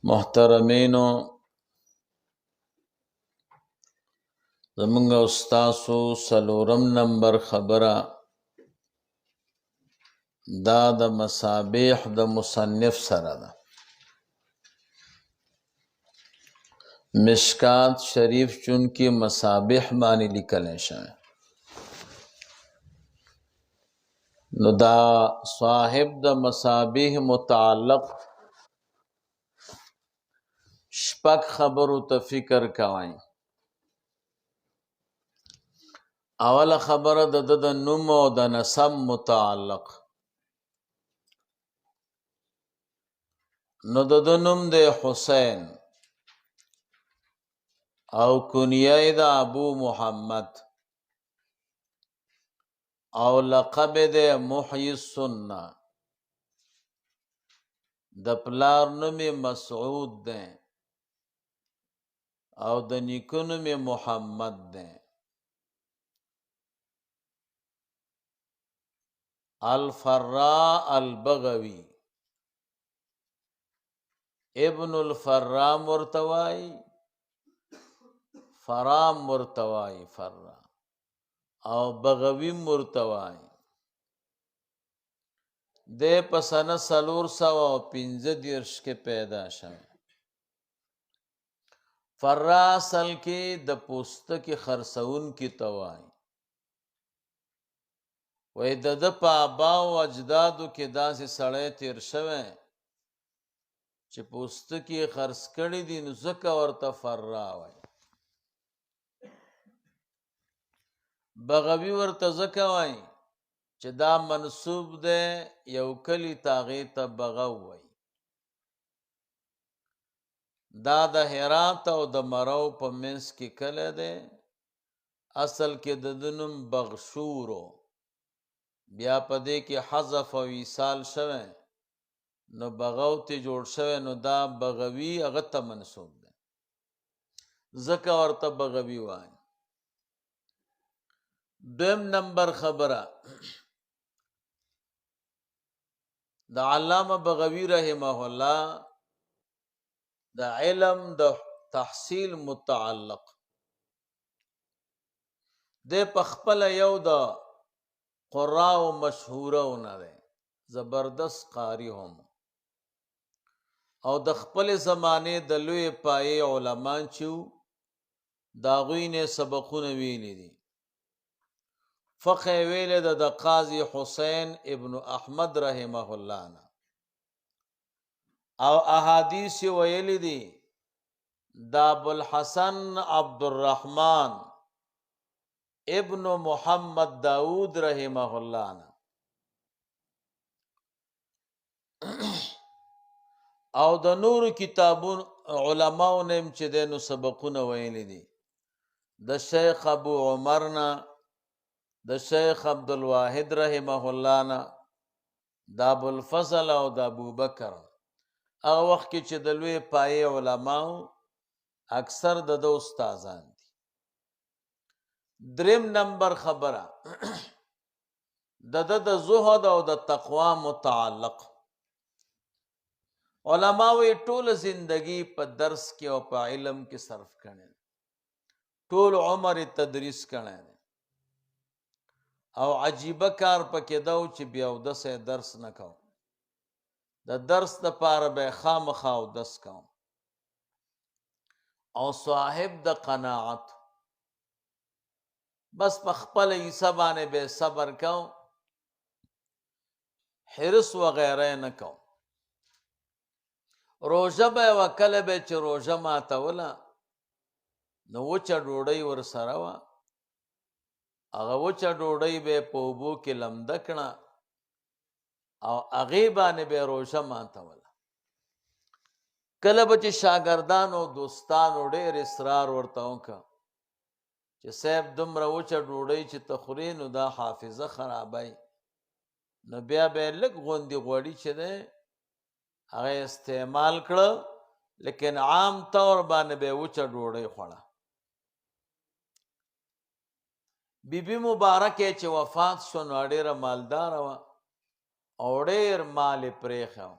محترمینو زمونږ استاسو څلورم نمبر خبره دا د مصابیح د مصنف سره ده. مشکات شریف چونکه مصابیح باندې لیکلی شوی، نو دا صاحب د مصابیح متعلق شپږ خبرو ته فکر کوئ. اوله خبره د نوم او د نسب متعلق. نو د نوم د حسین او کنیه د ابو محمد او لقب د محیی السنه. د پلار نوم مسعود ده او د نیکه نوم محمد ده. الفراء البغوی ابن الفراء مرتوائی، فرام مرتوائی فرا او بغوی مرتوائی. دے پسنه 415 کې پیدا شوی. فرا اصل کې د پوستکي خرڅون کی توائی. وې د په آباء او اجدادو کې داسې سړی تیر شوی چې پوستکي خرڅ کړي دي، نو ځکه ورته فرا وایي. بغوی ورته ځکه وایي چې دا منسوب ده یو کلی تاغې ته بغو وایي. دا د هرات او د مرو په منځ کې کلی دی. اصل کې د نوم بغشورو، بیا په دې کې حذف او ایصال شوی، نو بغو ته جوړ شوی، نو دا بغوی هغه ته منسوب ده، ځکه ورته بغوی وایي. دویم نمبر خبره د علامه بغوی رحمه الله د علم د تحصیل متعلق. د پخپل یو د قراء مشهورونه ده، زبردست قاری هم، او د خپل زمانه د لوی پای علمان چې دا غوی نه سبقونه ویلي دي. فقه ویل د قاضی حسین ابن احمد رحمه الله نه، او احادیث ویلي دي دا ابو الحسن عبد الرحمن ابن محمد داود رحمه الله نه، او د نور کتابون علماء نیم چې دینو سبقونه ویلي دي. د شیخ ابو عمر نه، د شیخ عبدالواحد رحمه الله نه، د ابو الفضل او د ابو بکر. هغه وخت کې چې د لوی پای علماء اکثر د استادان دي. دریم نمبر خبره د زهد او د تقوا متعلق. علماء وی ټول زندگی په درس کې او په علم کې صرف کړي، ټول عمر تدریس کړي، او عجیبه کار پکې دا چې بیا اودسه درس نه کوم. د درس د پاره به خامخا اودس کوم، او صاحب د قناعت، بس په خپل حساب باندې به صبر کوم، حرص وغیره نه کوم. روژه به وکله به چې روژه ماتوله، نو وچه ډوډۍ ورسره وه، هغه وچه ډوډۍ به په اوبو کې لمده کړه او هغې باندې به روژه ماتوله. کله به چې شاګردان او دوستانو ډېر اصرار ورته وکړه چې صاحب دومره وچه ډوډۍ چې ته خورې نو دا حافظه خرابوي، نو بیا به یې لږ غوندې غوړي چې دی هغه استعمال کړه، لیکن عام طور باندې به وچه ډوډۍ خوړه. بی بی مبارکه چې وفات شو نو ډېره مالداره وه او ډېر مال یې پرېښی و.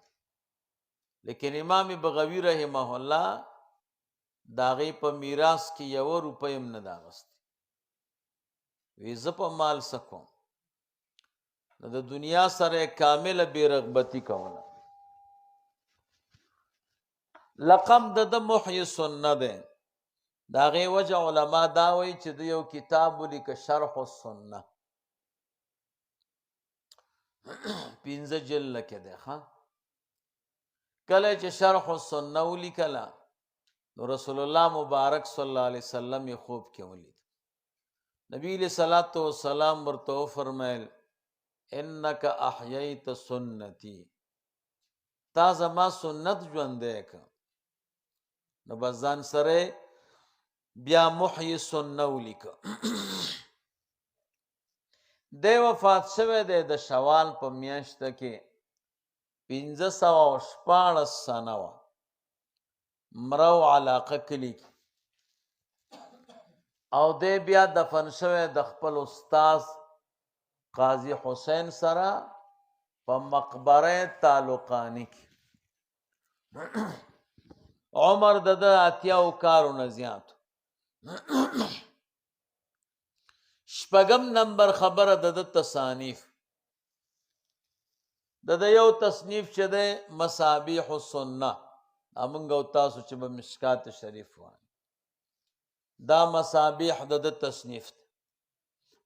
لیکن امام بغوی رحمه الله د هغې په میراث کې 1 روپۍ هم نه ده اخیستې. وی زه په مال څه کوم؟ نو د دنیا سره یې کامله بې رغبتي کوله. لقب د محیي سنه دی. د هغې وجه علما دا وایي چې د یو کتاب ولیکه شرح السنه 15 جلده کې دی. کله چې شرح السنه ولیکله نو رسول الله مبارک صلی الله علیه وسلم یې خوب کې ولید. نبی علیہ الصلوۃ والسلام ورته وفرمایل انک احییت سنتی، تا زما سنت ژوندی که. نو بس ځان سره بیا محیي سنه ولیکه. دی وفات شوی دی د شوال په میاشته کې 1514 سنه وه. مرو علاقه کلي کې او دی بیا دفن شوی د خپل استاذ قاضي حسین سره په مقبره تعلقانی کې. عمر د 80 کالو زیات. 8 نمبر خبره د تصانیف د یو تصنیف چې د مصابیح السنه امنګ او تاسو چې به مشکات شریف وایي دا مصابیح د تصنیف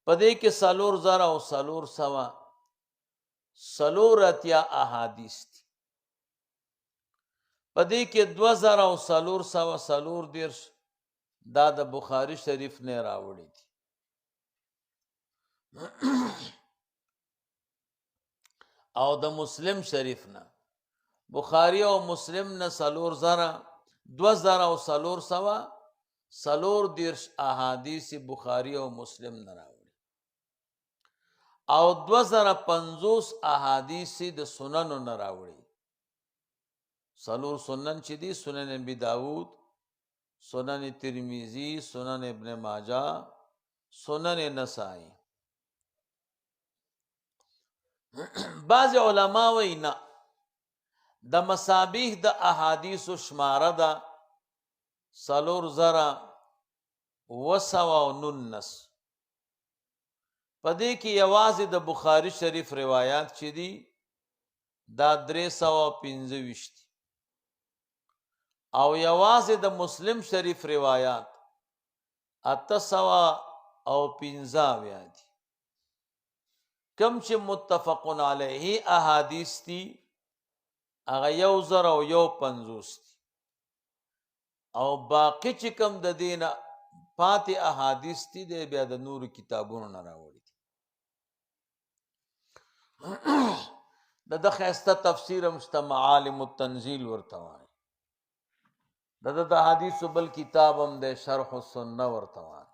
په دې کې 4,400 احادیث دي. په دې کې 2,400 دا د بخاری شریف نه راوړي دي. او د مسلم شریف نه بخاری او مسلم نه 2,400 احادیث بخاری او مسلم نه راوړي او 2,050 احادیث د سنن نه راوړي. 4 سنن چې دي سنن ابي داود، سنن ترمذی، سنن ابن ماجه، سنن نسائی. بعض علما وایي نه د مصابیح د احادیث شماره ده 4,219. په دې کې یوازې د بخاری شریف روایات چې دي دا 325 دي او یوازې د مسلم شریف روایات 815 دي. کم چې متفقن علیه احادیث دي هغه 1,050 دي او باقی چې کم د دینه پاتې احادیث دي د بیا د نور کتابونو نه راوړي دي. د ښایسته تفسیر هم شته معالم التنزیل ورته وایي. د حدیثو بل کتاب هم د شرح السنه ورته وایي.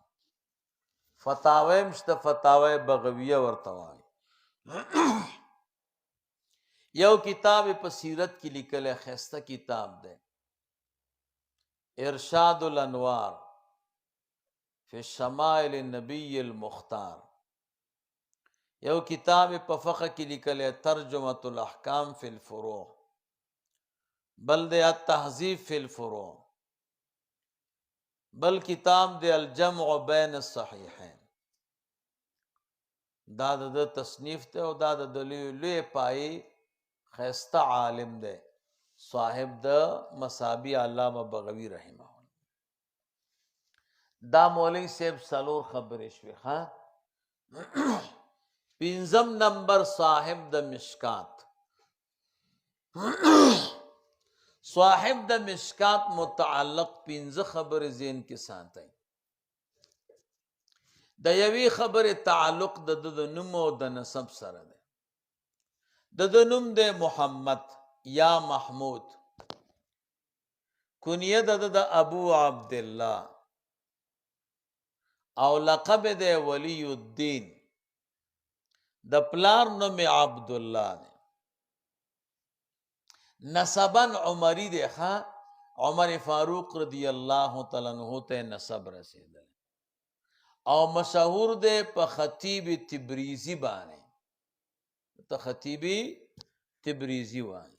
فتاوی هم شته فتاوی بغویه ورته وایي. یو کتاب په سیرت کې لیکلی ښایسته کتاب دی ارشاد الانوار فی شمائل النبی المختار. یو کتاب په فقه کې لیکلی ترجمة الاحکام فی الفروع، بل دی التهذیب فی الفروع، بل کتاب دی الجمع بین الصحیحین. دا د تصنیف ته او دا د لوی پای خیسته عالم دی صاحب د مصابیح علامه بغوی رحمه الله. دا مولوی صاحب 4 خبرې شوې. 5 نمبر صاحب د مشکات. صاحب د مشکات متعلق 5 خبرې ذهن کې ساتئ. د یوې خبرې تعلق د نوم او د نسب سره دی. د نوم دی محمد یا محمود، کنیه د ابو عبدالله او لقب دی ولی الدین. د پلار نوم عبدالله دی. نسبن عمری دی. عمر فاروق رضی الله تعالی عنہ ته نسب رسیدل او مشهور دی په خطیب تبریزی باندې. ته خطیب تبریزی وایي.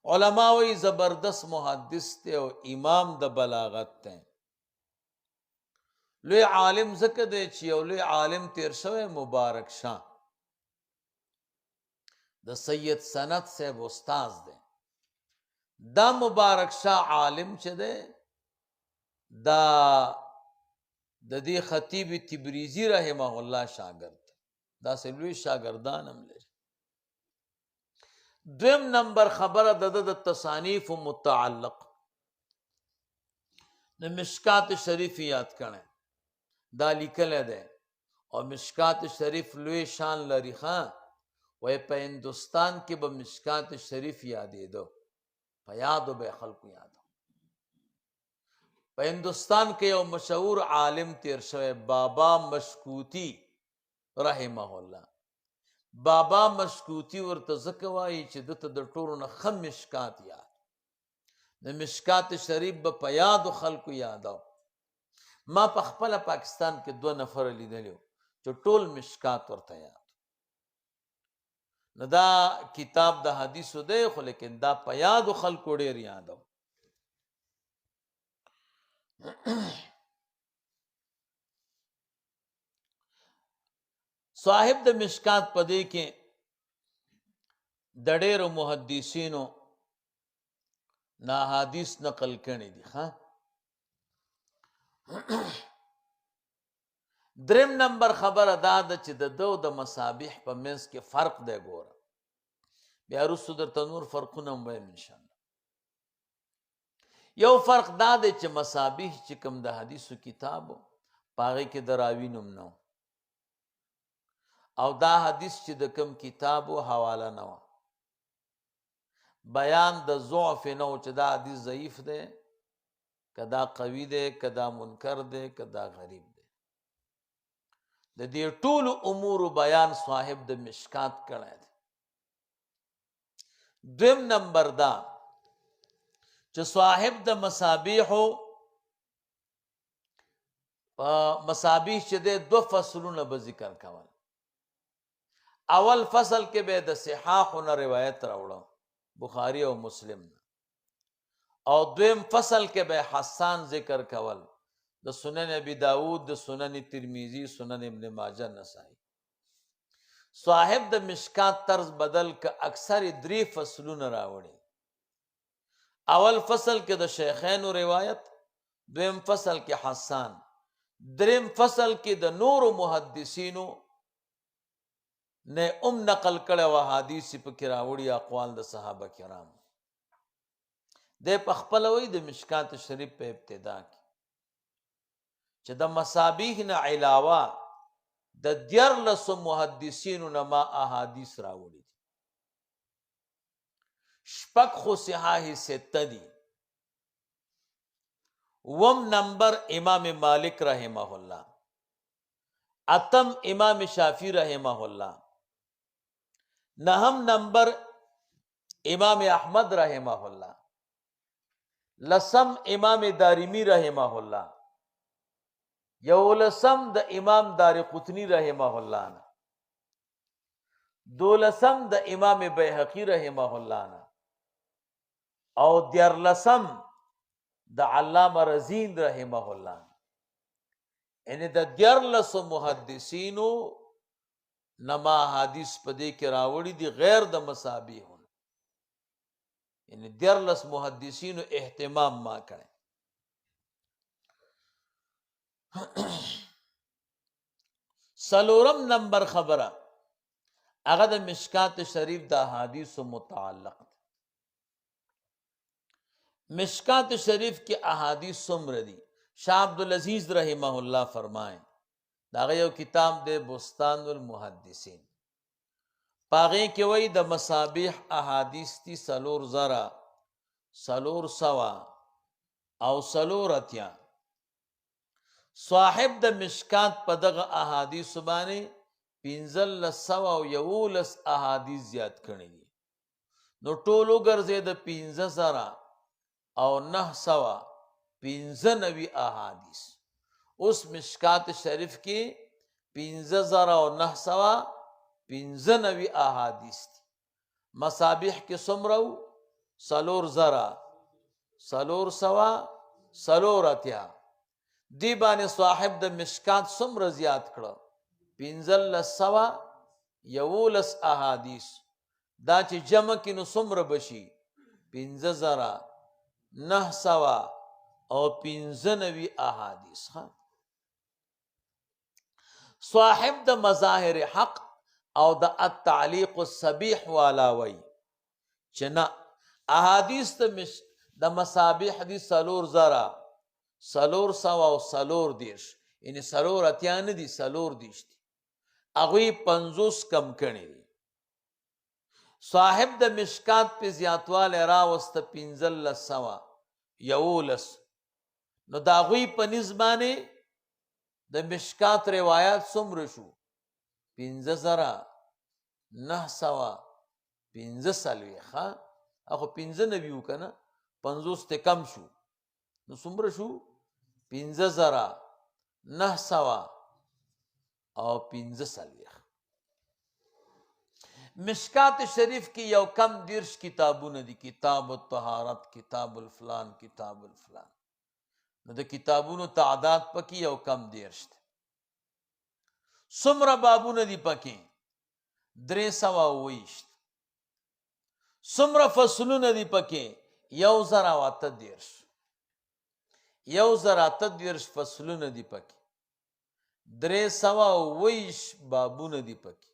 علماء وی زبردست محدث تے او امام د بلاغت تے لوی عالم زکه دی چې یو لوی عالم تیر شوی مبارک شاه د سید سند صاحب استاذ دی دا مبارک شاه عالم چې دی دا د دې خطیب تبریزی رحمه الله شاگرد دا سلوی شاگردان هم لري دویم نمبر خبره د تصانیف متعلق د مشکات شریف یاد کړه دا لیکل دی او مشکات شریف لوی شان لري ښا وای په هندوستان کې به مشکات شریف یادېدو په یادو به خلکو یادو په هندوستان کې یو مشهور عالم تیر شوی بابا مشکوتی رحمه الله بابا مشکوتی ورته ځکه وایي چې دته د ټولو نه ښه مشکات یاد د مشکات شریف به په یادو خلکو یادو ما په خپله پاکستان کې 2 نفر لیدلی چې ټول مشکات ورته یاد نو دا کتاب د حدیثو دی خو لیکن دا په یادو خلکو ډېر یادو صاحب د مشکات پدې کې د ډېرو محدثینو نا حدیث نقل کړي دي ها دریم نمبر خبره دا ده چې د دو د مصابیح په منځ کې فرق دی ګوره بیا وروسته درته نور فرقونه هم وایم انشاءالله یو فرق دا دی چې مصابیح چې کوم د حدیثو کتاب په هغې کې د راوي نوم نه او دا حدیث چې د کوم کتابو حواله نه وه بیان د ضعف نه و چې دا حدیث ضعیف دی که دا قوي دی که دا منکر دی که دا غریب دی د دې ټولو امورو بیان صاحب د مشکات کړی دی دویم نمبر دا چې صاحب د مصابیحو مصابیح چې دی 2 فصلونه به ذکر کول اول فصل کې به د صحاحونه روایت راوړو بخاری او مسلم او دویم فصل کې به حسان ذکر کول د سنن ابي داود د سنن ترمذی سنن ابن ماجه نسائی صاحب د مشکات طرز بدل ک اکثر 3 فصلونه راوړي اول فصل کې د شیخینو روایت دویم فصل کې حسان دریم فصل کې د نور محدثینو نه نقل کړه و حدیث په کې راوړي اقوال د صحابه کرام د پخپل وی د مشکات شریف په ابتدا کې چې د مصابیح نه علاوه د 14 محدثینو نه ما احادیث راوړي شپږ خو صحاح 6 دي وم نمبر امام مالک رحمه الله اتم امام شافعی رحمه الله نهم نمبر امام احمد رحمه الله لسم امام دارمی رحمه الله یولسم د امام دارقطنی رحمه الله نه دولسم د امام بیهقی رحمه الله نه او دیارلسم د علامه رزین رحمه الله یعنی د 14 محدثینو نما حدیث پدې کې راوړي دي غیر د مصابیح یعنی 14 محدثینو اهتمام ما کړي سلورم نمبر خبره هغه د مشکات شریف د احادیث متعلق مشکات شریف کی احادیث څومره دي شاہ عبدالعزیز رحمه الله فرمائیں داغه یو کتاب دے بستان المحدثین پاغه کې وای د مصابیح احادیث تی سلور زرا سلور سوا او سلور اتیا صاحب د مشکات په دغه احادیث باندې 1500 او یولس احادیث زیات کړي دي نو ټولو ګرځي د 15000 او 995 احادیث اس مشکات شریف کی 15000 او 995 احادیث تھی مصابیح کے سمرو سلور زرا سلور سوا سلور اتیا دی باندې صاحب د مشکات څومره زیات کړه 15 سوا یولس احادیث دا چې جمع کې نو څومره بشي 15,900 او 95 احادیث صاحب د مظاهر حق او د التعلیق الصبیح والا وی چې نه احادیث د مصابیح دي سلور زرا سلور سوا او سلور دیش یعنی سلور اتیا نه دي سلور دیش دي هغوی 50 کم کړي دي صاحب د مشکات په زیاتوالی راوسته 1500 یولس نو د هغوی په نسبت باندې د مشکات روایات څومره شو 15,945 اخو 15 ویو کنه 50 ته کم شو نو څومره شو 15,900 او 15 مشکات شریف کی یو کم 10 کتابونه دي کتاب الطهارت کتاب الفلان کتاب الفلان نو د کتابونو تعداد پکې یو کم 10 څومره بابونه دي پکې 320 څومره فصلونه دي پکې 1030 1030 فصلونه دي پکې 320 بابونه دي پکې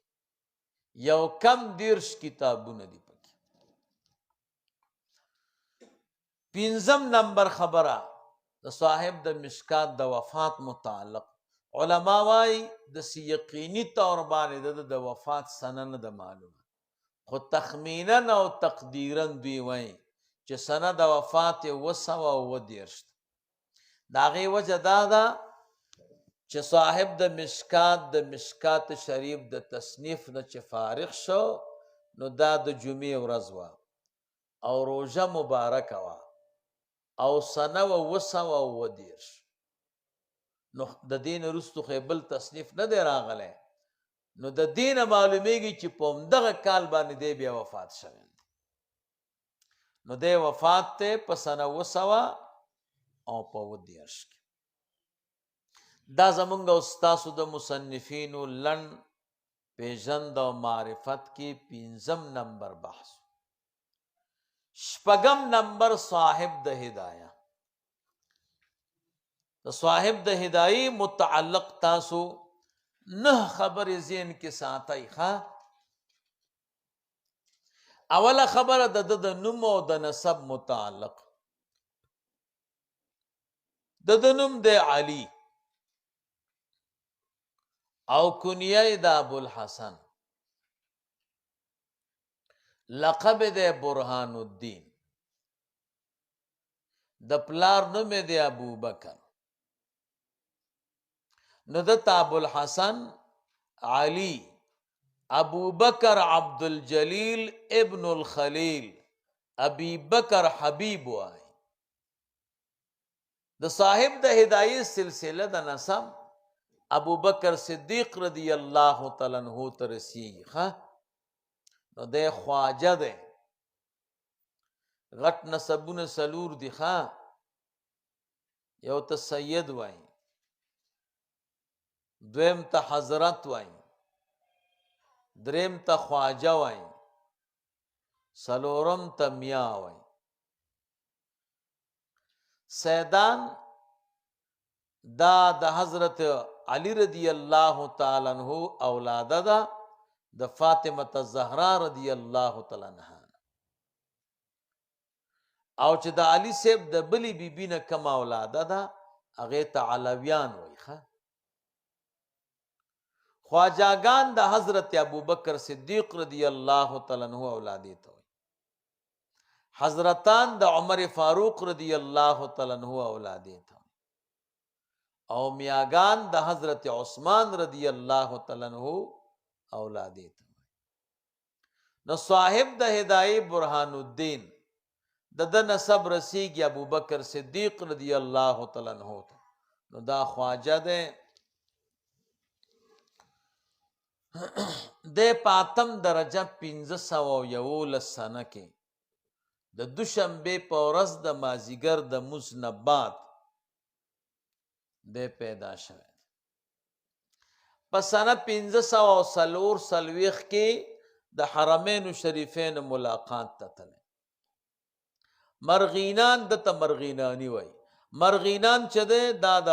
یو کم 10 کتابونه دي پکې 5 نمبر خبره د صاحب د مشکات د وفات متعلق علما وايي د یقیني طور باندې د وفات سنه نه د معلومه خو تخمینا او تقدیرا دوی وايي چې سنه د وفات 210 د هغې وجه دا ده چې صاحب د مشکات شریف د تصنیف نه چې فارغ شو نو دا د جمعې ورځ وه او روژه مبارکه وه او سنه 210 نو د دین وروستو خو بل تصنیف نه دی راغلی نو د دین معلومیږي چې په همدغه کال باندې دی بیا وفات شوی نو دی وفات ته په سنه 200 او په 10 کې دا زمونږ او ستاسو د مصنفینو لنډ پیژند او معرفت کې 5 نمبر بحث 6 نمبر صاحب د هدایه د صاحب د هدایې متعلق تاسو 9 خبرې ذهن کې ساتئ اوله خبره د نوم او د نسب متعلق د نوم د علی او کنیه د ابو الحسن لقب د برهان الدین د پلار نوم د ابو بکر نو د ابو الحسن علی ابو بکر عبد الجلیل ابن الخلیل ابی بکر حبیب وای د صاحب د هدایت سلسله د نسب ابو بکر صدیق رضی اللہ تعالی عنہ ته رسیږي نو د خواجه ده غټ نسبونه سلور دي یو ته سید وای دویم ته حضرت وای دریم ته خواجه وای سلورم ته میا وای سیدان دا د حضرت علی رضی اللہ تعالی عنہ اولاده ده د فاطمه الزهرا رضی اللہ تعالی عنها او چې د علی صاحب د بلی بیبی نه کم اولاده ده هغه ته علویان وای خواجاگان د حضرت ابوبکر صدیق رضی اللہ تعالی عنہ اولاده ته حضرتان د عمر فاروق رضی اللہ تعالی عنہ اولاده ته او میاگان د حضرت عثمان رضی اللہ تعالی عنہ اولاده ته نو صاحب د هدایت برهان الدین د نسب رسیږي ابو بکر صدیق رضی اللہ تعالی عنہ نو دا خواجه ده د پاتم درجه 511 سنه کې د دوشنبې په ورځ د مازیګر د مونځ نه بعد دی پیدا شوی په سنه 1540 کې د حرمین شریفین ملاقات ته تللی مرغینان دته مرغینانی وای مرغینان چې دی دا د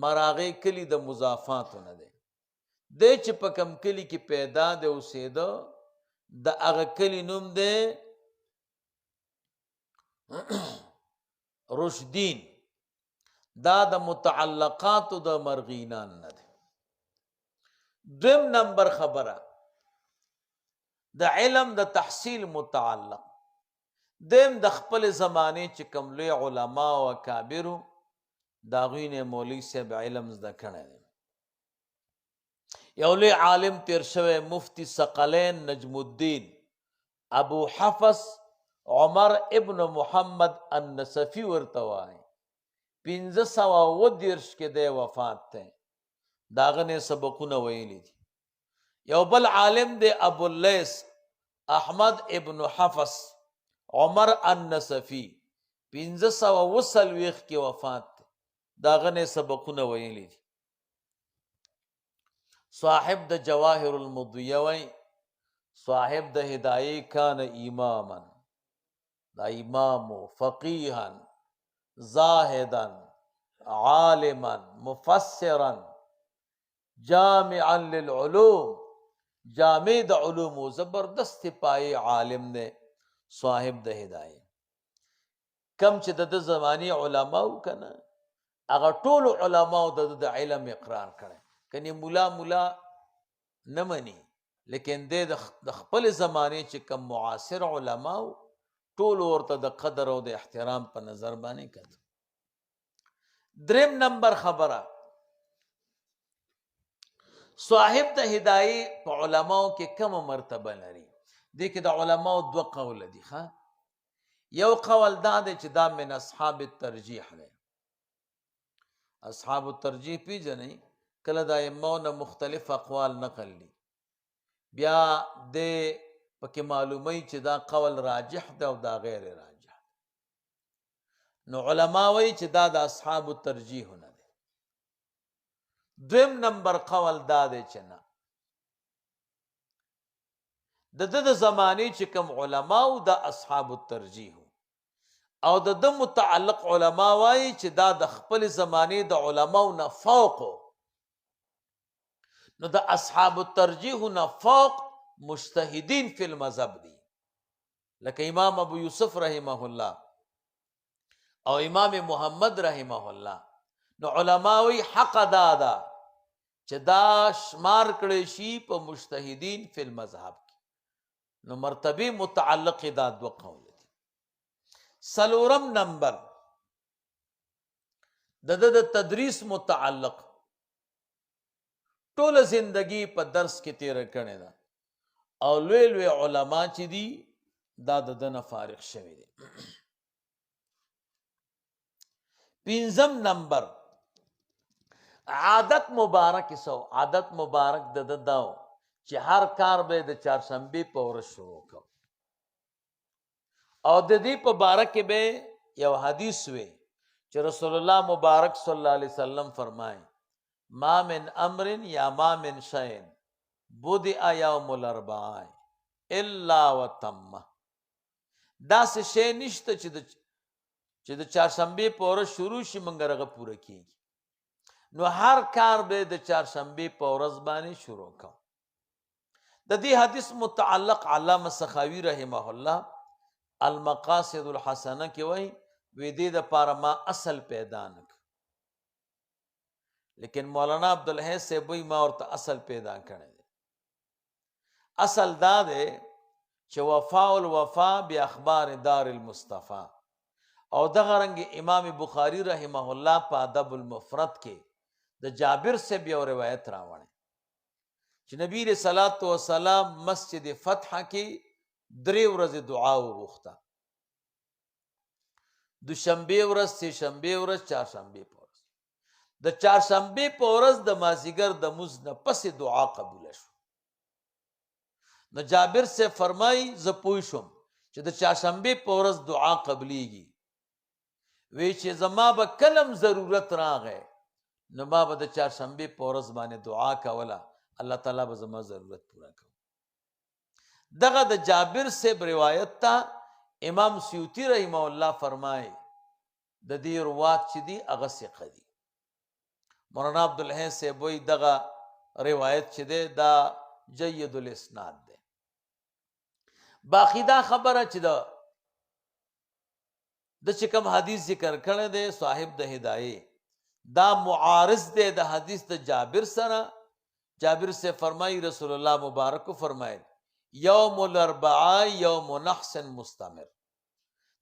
مراغې کلی د مضافاتو نه دی دی چې په کم کلی کې پیدا دی اوسېده د هغه کلی نوم دی رشدین دا د متعلقاتو د مرغینان نه دی دویم نمبر خبره د علم د تحصیل متعلق دیم د خپل زمانه چې کوم لوی علما او اکابرو دا غوینه مولوی صاحب علم زده کړی دی یو لوی عالم تیر شوی مفتی ثقلین نجم الدین ابو حفص عمر ابن محمد النصفی ورته وایي 1510 کې دی وفات دی داغه نه سبقونه ویلي دي یو بل عالم دی ابو اللیث احمد ابن حفص عمر النصفی 1520 کې وفات دی داغه نه سبقونه ویلي دي صاحب د جواهر المضیه وای صاحب د هدایه کان اماما دا امام فقیها زاهدا عالما مفسرا جامعا للعلوم جامع د علوم زبردست پای عالم نے صاحب د هدایه کم چې د زمانی علماء کنه هغه ټول علماء د علم اقرار کړي کني مولا نه مني لیکن د خپل زمانه چې کم معاصر علماء ټول ورته د قدر او د احترام په نظر باندې کړي دریم نمبر خبره صاحب د هدایه په علماو کې کوم مرتبه لري دي کې د علماو دوه قول دي ښا یو قول دا دی چې دا من اصحاب الترجیح دی اصحاب الترجیح پیژنئ کله د ائمه مختلف اقوال نقل دي بیا د پکې معلومي چې دا قول راجح ده او دا غیر راجح نو علما وایي چې دا د اصحاب الترجیح نه دی دویم نمبر قول دا دی چې نه د زمانه چې کوم علما او د اصحاب الترجیح او د متعلق علما وایي چې دا د خپل زمانه د علماو نه فوق نو د اصحاب الترجیح نه فوق مجتهدین فی المذهب دی لکه امام ابو یوسف رحمه الله او امام محمد رحمه الله نو علماوی حق دادا چې دا شمار کړي شي په مجتهدین فی المذهب نو مرتبه متعلق دا دو قول دي سلورم نمبر د تدریس متعلق ټول زندگی په درس کې تیر کړي دا او لوی لوی علما چې دي دا دنه فارغ شوی دي پنځم نمبر عادت مبارک سو عادت مبارک د داو چې هر کار به د چهارشنبه په ورځ شروع کو او د دې په بارک به یو حدیث وی چې رسول الله مبارک صلی الله علیه وسلم فرمایي ما من امر یا ما من شیء بدأ یوم الاربعاء الا وتم دا څه شی نشته چې د چهارشنبه په ورځ شروع شي مونږ هغه پوره کیږي نو هر کار به د چهارشنبه په ورځ باندې شروع کوو د دې حدیث متعلق علامه سخاوی رحمه الله المقاصد الحسنه کې وایي وې دې د پاره ما اصل پیدا نک لیکن مولانا عبدالحی سے وایي ما ورته اصل پیدا کړی اصل دا دی چې وفاء الوفا باخبار دار المصطفى او دغه رنګ امام بخاری رحمه الله په ادب المفرد کې د جابر سے بیا روایت راوړي چې نبی رسول الله والسلام مسجد فتح کې 3 ورځې دعا وغوښته دوشنبه ورځ سه شنبه ورځ چهارشنبه ورځ د چهارشنبه ورځ د مازیګر د مز نه پس دعا قبول شو نو جابر سے فرمای ز پوښوم چې د چاشنبې په ورځ دعا قبلیږي وی چې زما به کلم ضرورت راغی نو ما به د چاشنبې په ورځ باندې دعا کوله الله تعالی به زما ضرورت پورا کوي دغه د جابر صاحب روایت تا امام سیوطی رحمه الله فرمایي د دې روات چې دي هغه ثقه دي مولانا عبدالحی صاحب وایي دغه روایت چې دی دا جید الاسناد دی باقی دا خبره چې د چې کوم حدیث ذکر کړی دی صاحب د هدایه دا معارض دی د حدیث د جابر سره جابر سے فرمائی رسول اللہ مبارک کو فرمائے یوم الاربعاء یوم نحس مستمر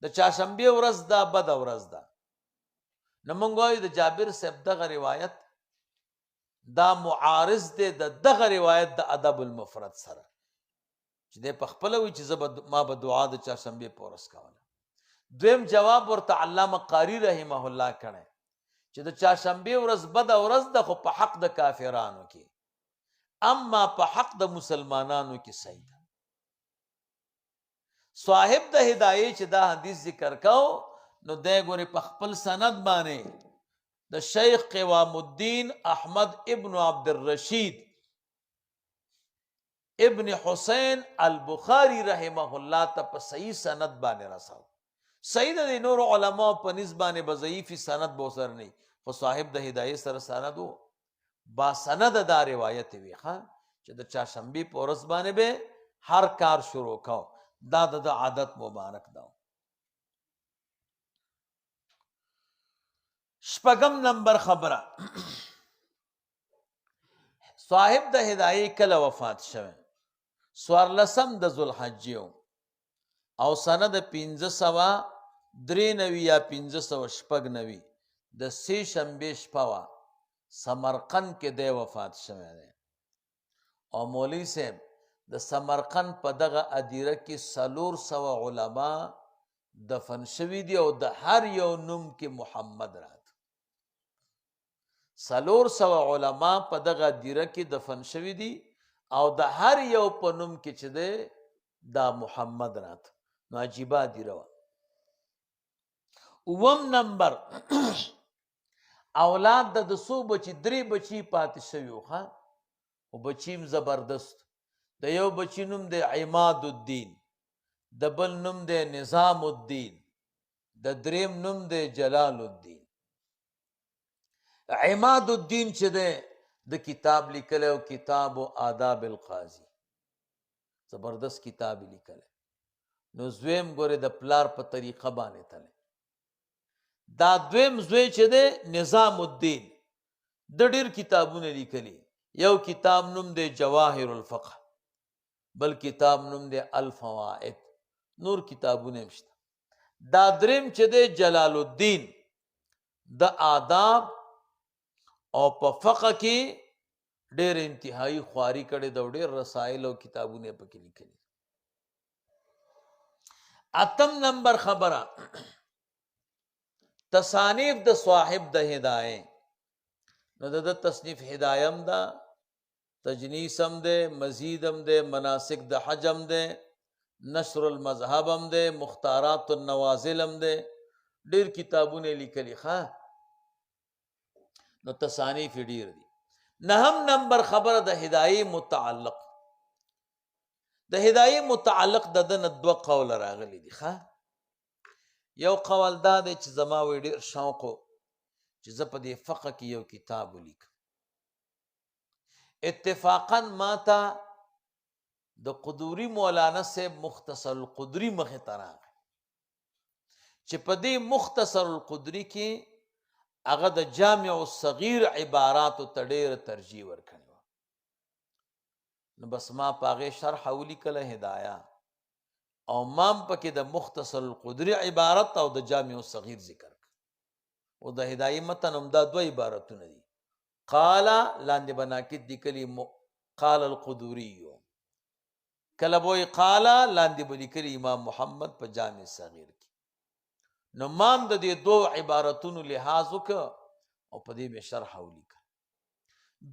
د چاشنبه ورځ دا بد ورځ ده نمونګوي د جابر صاحب دغه روایت دا معارض دی د دغه روایت د ادب المفرد سره چې د پخپل وی چې ما به دعا د چاشنبه په ورځ کوله دویم جواب ورته علامه قاری رحمه الله کړي چې د چاشنبه ورځ بد ورځ ده خو په حق د کافرانو کې اما په حق د مسلمانانو کې صحیح ده صاحب د هدایه چې دا حدیث ذکر کاو نو د ګوري په خپل سند باندې د شیخ قوام الدین احمد ابن عبد الرشید ابن حسین البخاری رحمه الله ته په صحیح سند باندې رساو صحیح د نور علماء په نسبانه به ضعیف سند به سر نه خو صاحب د هدایه سره سند با سند دا روایت وی ښا چې د چاشنبه په ورځ باندې به هر کار شروع کاو دا د عادت مبارک دا شپږم نمبر خبره صاحب د هدایه کله وفات شوه سوارلسم د ذوالحجه او سند 1593 یا 1596 د سه شنبه شپه سمرقند کې د وفات شوه دی او مولوی صاحب د سمرقند په دغه ادیره کې 400 علما دفن شوی دی او د هر یو نوم کې محمد رات 400 علما په دغه ادیره کې دفن شوی دی او د هر یو په نوم کې چې دی دا محمد رات نو عجیبه ادیره اوم نمبر اولاد د سو بچی درې بچی پاتې شوی ښا او بچیم زبردست د یو بچی نوم د عماد الدین د بل نوم د نظام الدین د دریم نوم د جلال الدین عماد الدین چې د کتاب لیکل او کتاب آداب القاضی زبردست کتاب لیکل نو زویم ګوره د پلار په طریقه باندې تل دا دویم زوی چې د نظام الدین د ډیر کتابونه لیکلي یو کتاب نوم د جواهر الفقه بل کتاب نوم د الفوائد نور کتابونه مشته دا دریم چې د جلال الدین د آداب او په فقه کې ډیر انتهایی خواري کړي د ډیر رسائل او کتابونه پکې لیکلي اتم نمبر خبره تصانیف د صاحب د هدایه نو د تصنیف هدایم دا تجنیسم دے مزیدم دے مناسک د حجم دے نشر المذهبم دے مختارات النوازلم دے ډیر کتابونه لیکلي ښا نو تصانیف ډیر دي نهم نمبر خبره د هدایه متعلق د هدایه متعلق د دو قول راغلي دي ښا یو قول دا دی چې زما وی ډیر شوق چې زه په دې فقه کې یو کتاب ولیکم اتفاقا ماتا د قدوری مولانا سے مختصر القدری مخ تراغ چې په دې مختصر القدری کې هغه د جامع الصغیر عبارات او تډیر ترجیح ورکړي نو بس ما پاغه شرح ولیکله هدايه او مام پکې د مختصر القدری عبارت او د جامع الصغیر ذکر او د هدايه متن هم دا دوه عبارتونه دي قال لاندې بنا کې د کلی قال القدوری کله وای قال لاندې بلی کلی امام محمد په جامع صغیر کې نو مام د دې دوه عبارتونو لحاظ وک او په دې به شرح ولیک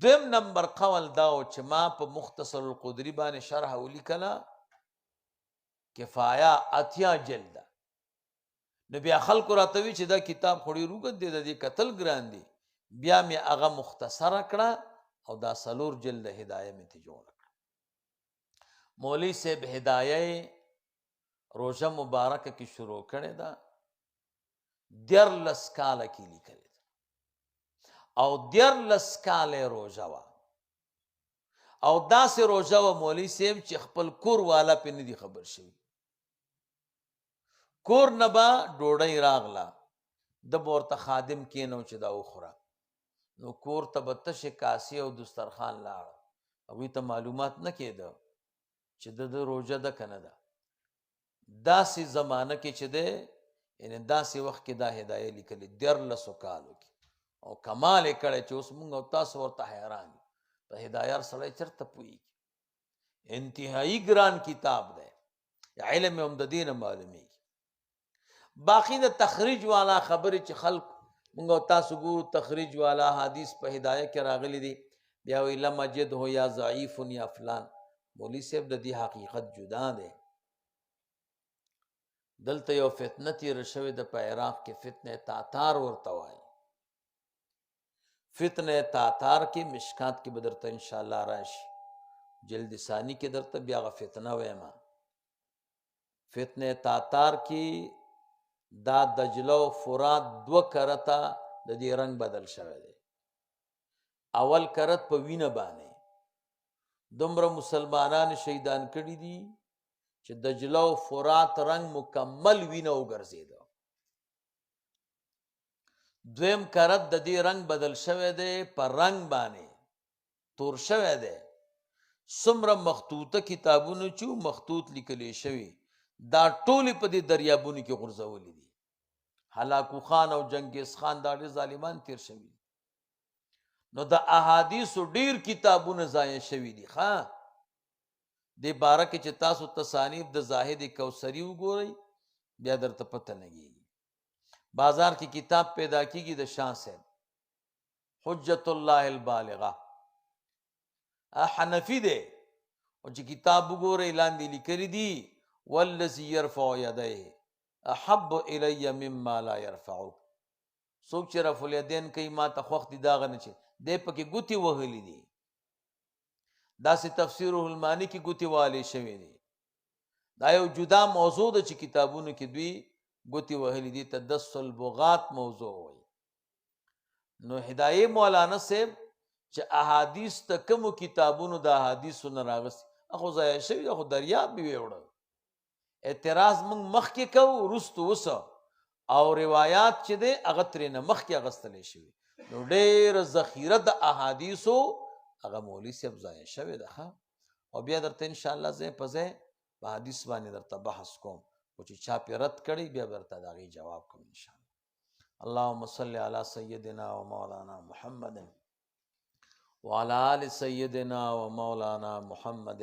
دیم نمبر قول دا او چې ما په مختصر القدری باندې شرح ولیکلا کفایه اتیا جلد ده. نو بیا خلکو راته وي چې دا کتاب خو ډېر اوږد دی، د دې کتل ګران دي. بیا مې هغه مختصره کړه او دا 4 جلد هدایه مې ته جوړه کړه. مولوي صاحب هدایه روژه مبارکه کې شروع کړې ده، 14 کاله کې لیکلې ده او 14 کاله روژه وه. او داسې روژه وه مولوي صاحب چې خپل کور والا پې نه دي خبر شوي. کور نه به ډوډۍ راغله، ده به ورته خادم کېنو چې دا وخوره. نو کور ته به تشې کاسې او دسترخوان لاړه. هغوی ته معلومات نه کېده چې د روژه ده که نه ده. داسې زمانه کې چې دی، یعنې داسې وخت کې دا هدایه لیکلې 14 کالو کې، او کمال یې کړی چې اوس مونږ او تاسو ورته حیران یو. په هدایار سړی چېرته پوهېږي؟ انتهایی ګران کتاب دی، علم یې هم د دې نه معلومېږي. باقي د تخریج والا خبرې چې خلق مونږ او تاسو ګورو، تخریج والا حدیث په هدایه کې راغلی دی، بیا وایي لم اجده یا ضعیف یا فلان. مولوي صاحب د دې حقیقت جدا دی. دلته یو فتنه تېره شوې ده په عراق کې، فتنه تاتار ورته وایي. فتنه تاتار کې مشکات کې به درته انشاءالله راشي، جلد ثانی کې درته بیا هغه فتنه ویمه. فتنه تاتار کې دا دجله و فرات 2 کرته د دې رنگ بدل شوی دی. اول کرت په وینه باندې دومره مسلمانان شهیدان کړي دي چې دجله و فرات رنگ مکمل وینه وګرځېده. دویم کرت د دې رنگ بدل شوی دی، په رنگ باندې تور شوی دی. څومره مخطوطه کتابونو چې مخطوط لیکلی شوي، دا ټولې په دې دریابونو کې غورځولي دي. هلاکو خان او چنګیز خان دا ډېر ظالمان تیر شوي. نو د احادیثو ډېر کتابونه ضایع شوي دي. ښه دې باره کې چې تاسو تصانیف د زاهد کوثري وګورئ، بیا درته پته لګېږي. بازار کې کتاب پیدا کېږي د شاه صاحب حجت الله البالغه، حنفي دی، او چې کتاب وګورئ لاندې لیکلي دي والذي يرفع يديه احب الی مما لا يرفعه. څوک چې رفع الیدین کوي ما ته خوښ دي، دا هغه نه چې دی پکې ګوتې وهلي دي. داسې تفسیر المانی کې ګوتې والې شوې دي. دا یو جدا موضوع ده چې کتابونو کې دوی ګوتې وهلي دي، تدس البغات موضوع وایي. نو هدایه مولانا صاحب چې احادیث ته کومو کتابونو د احادیثو نه راغستې، هغه ضایع شوي، خو دریاب به یې وړه. اعتراض موږ مخکې کوو، وروستو اوسه او روایات چې دی هغه ترېنه مخکې اخیستلی شوي. نو ډېره ذخیره د احادیثو هغه مولوي صاحب ضایع شوې ده. او بیا درته انشاءالله ځای په ځای په حدیث باندې درته بحث کوم، خو چې چا پې رد کړی بیا به درته د هغې جواب کوم انشاءالله. اللهم صل علی سیدنا و مولانا محمد وعلى آل سیدنا و مولانا محمد